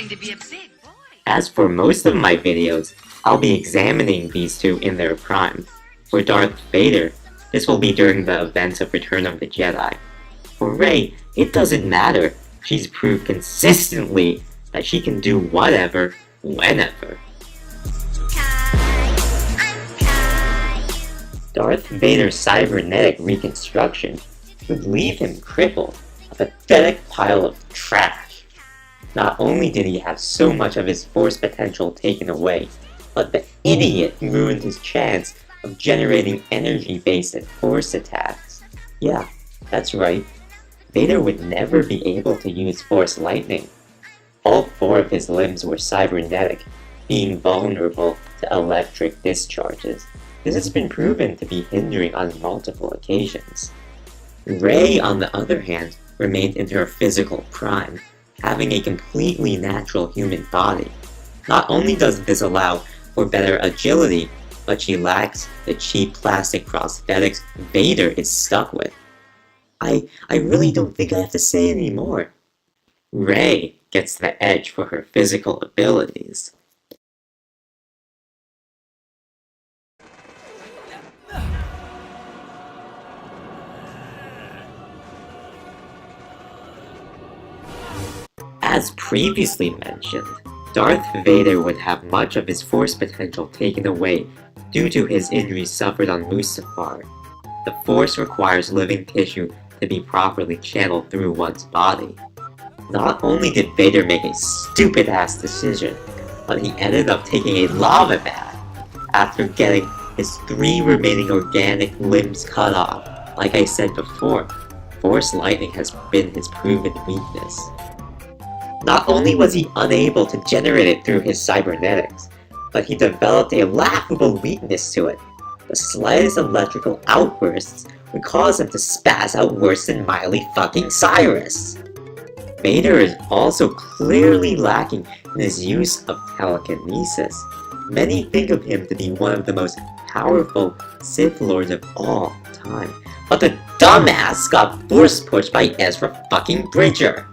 going to be a big boy. As for most of my videos, I'll be examining these two in their prime. For Darth Vader, this will be during the events of Return of the Jedi. For Rey, it doesn't matter. She's proved consistently that she can do whatever, whenever. Darth Vader's cybernetic reconstruction would leave him crippled, a pathetic pile of trash. Not only did he have so much of his force potential taken away, but the idiot ruined his chance of generating energy-based force attacks. Yeah, that's right. Vader would never be able to use Force Lightning. All 4 of his limbs were cybernetic, being vulnerable to electric discharges. This has been proven to be hindering on multiple occasions. Rey, on the other hand, remained in her physical prime, having a completely natural human body. Not only does this allow for better agility, but she lacks the cheap plastic prosthetics Vader is stuck with. I really don't think I have to say anymore. Rey gets the edge for her physical abilities. As previously mentioned, Darth Vader would have much of his force potential taken away due to his injuries suffered on Mustafar. The force requires living tissue to be properly channeled through one's body. Not only did Vader make a stupid-ass decision, but he ended up taking a lava bath after getting his 3 remaining organic limbs cut off. Like I said before, Force Lightning has been his proven weakness. Not only was he unable to generate it through his cybernetics, but he developed a laughable weakness to it. The slightest electrical outbursts would cause him to spaz out worse than Miley fucking Cyrus. Vader is also clearly lacking in his use of telekinesis. Many think of him to be one of the most powerful Sith Lords of all time, but the dumbass got force pushed by Ezra fucking Bridger.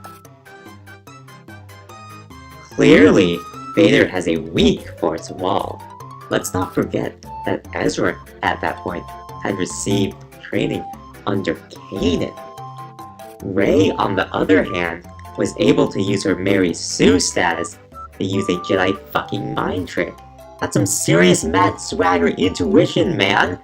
Clearly, Vader has a weak force wall. Let's not forget that Ezra, at that point, had received training under Kanan. Rey, on the other hand, was able to use her Mary Sue status to use a Jedi fucking mind trick. That's some serious Matt Swagger intuition, man!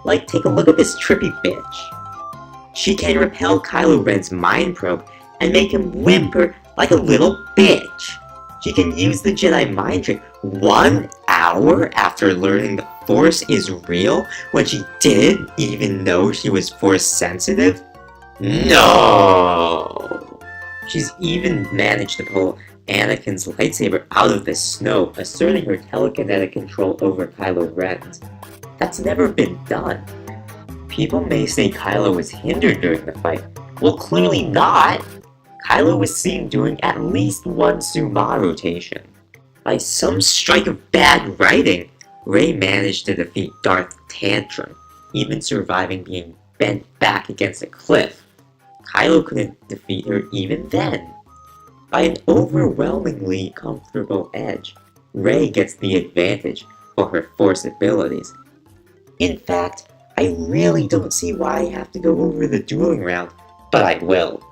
Like, take a look at this trippy bitch. She can repel Kylo Ren's mind probe and make him whimper like a little bitch. She can use the Jedi mind trick 1 hour after learning the Force is real when she didn't even know she was Force sensitive? No! She's even managed to pull Anakin's lightsaber out of the snow, asserting her telekinetic control over Kylo Ren's. That's never been done. People may say Kylo was hindered during the fight. Well, clearly not! Kylo was seen doing at least 1 Suma rotation. By some strike of bad writing, Rey managed to defeat Darth Tantrum, even surviving being bent back against a cliff. Kylo couldn't defeat her even then. By an overwhelmingly comfortable edge, Rey gets the advantage for her Force abilities. In fact, I really don't see why I have to go over the dueling round, but I will.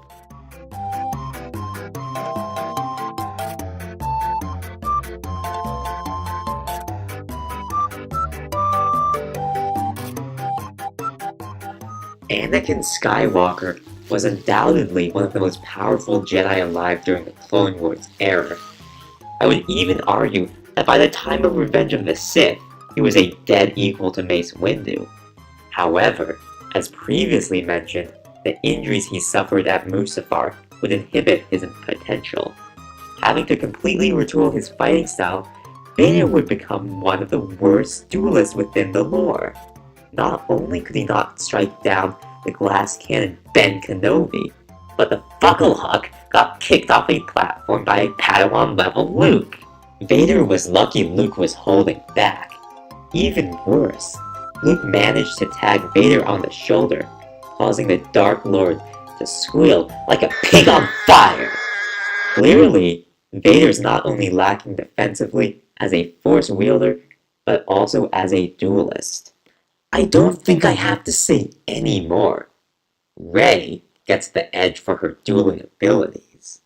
Anakin Skywalker was undoubtedly one of the most powerful Jedi alive during the Clone Wars era. I would even argue that by the time of Revenge of the Sith, he was a dead equal to Mace Windu. However, as previously mentioned, the injuries he suffered at Mustafar would inhibit his potential. Having to completely retool his fighting style, Vader would become one of the worst duelists within the lore. Not only could he not strike down the glass cannon Ben Kenobi, but the Fucklehuck got kicked off a platform by a Padawan-level Luke. Vader was lucky Luke was holding back. Even worse, Luke managed to tag Vader on the shoulder, causing the Dark Lord to squeal like a pig on fire. Clearly, Vader's not only lacking defensively as a Force wielder, but also as a duelist. I don't think I have to say any more. Rey gets the edge for her dueling abilities.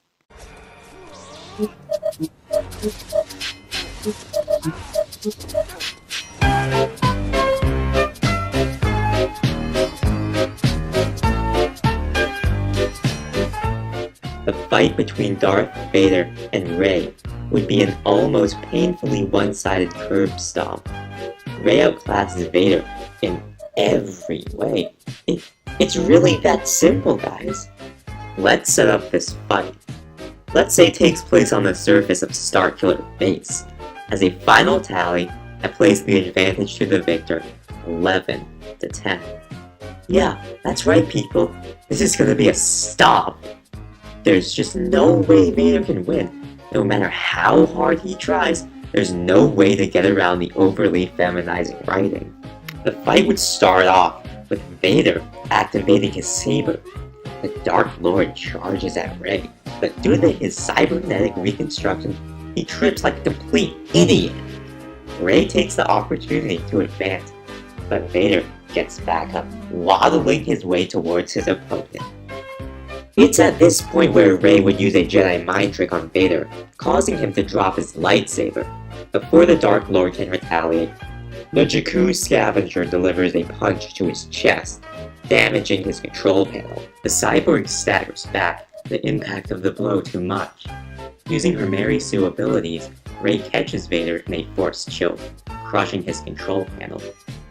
The fight between Darth Vader and Rey would be an almost painfully one-sided curb stomp. Rey outclasses Vader in every way. It's really that simple, guys. Let's set up this fight. Let's say it takes place on the surface of Starkiller Base. As a final tally, I place the advantage to the victor, 11 to 10. Yeah, that's right, people. This is gonna be a stomp. There's just no way Vader can win. No matter how hard he tries, there's no way to get around the overly feminizing writing. The fight would start off with Vader activating his saber. The Dark Lord charges at Rey, but due to his cybernetic reconstruction, he trips like a complete idiot. Rey takes the opportunity to advance, but Vader gets back up, waddling his way towards his opponent. It's at this point where Rey would use a Jedi mind trick on Vader, causing him to drop his lightsaber. Before the Dark Lord can retaliate, the Jakku Scavenger delivers a punch to his chest, damaging his control panel. The cyborg staggers back, the impact of the blow too much. Using her Mary Sue abilities, Rey catches Vader in a force choke, crushing his control panel.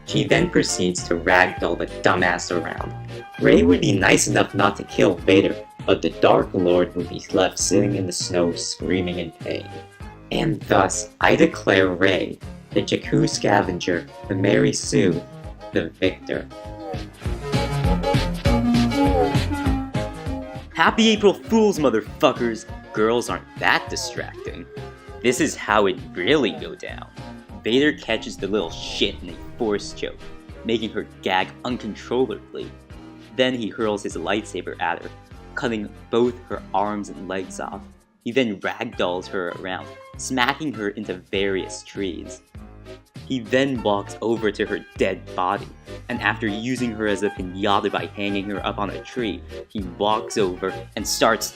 She then proceeds to ragdoll the dumbass around. Rey would be nice enough not to kill Vader, but the Dark Lord would be left sitting in the snow screaming in pain. And thus, I declare Rey, the Jakku Scavenger, the Mary Sue, the victor. Happy April Fools, motherfuckers! Girls aren't that distracting. This is how it really go down. Vader catches the little shit in a force choke, making her gag uncontrollably. Then he hurls his lightsaber at her, cutting both her arms and legs off. He then ragdolls her around, smacking her into various trees. He then walks over to her dead body, and after using her as a piñata by hanging her up on a tree, he walks over and starts...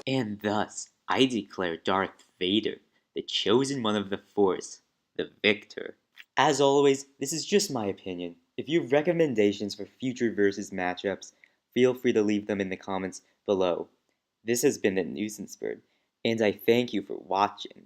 And thus, I declare Darth Vader, the chosen one of the Force, the victor. As always, this is just my opinion. If you have recommendations for future versus matchups, feel free to leave them in the comments below. This has been the Nuisance Bird, and I thank you for watching.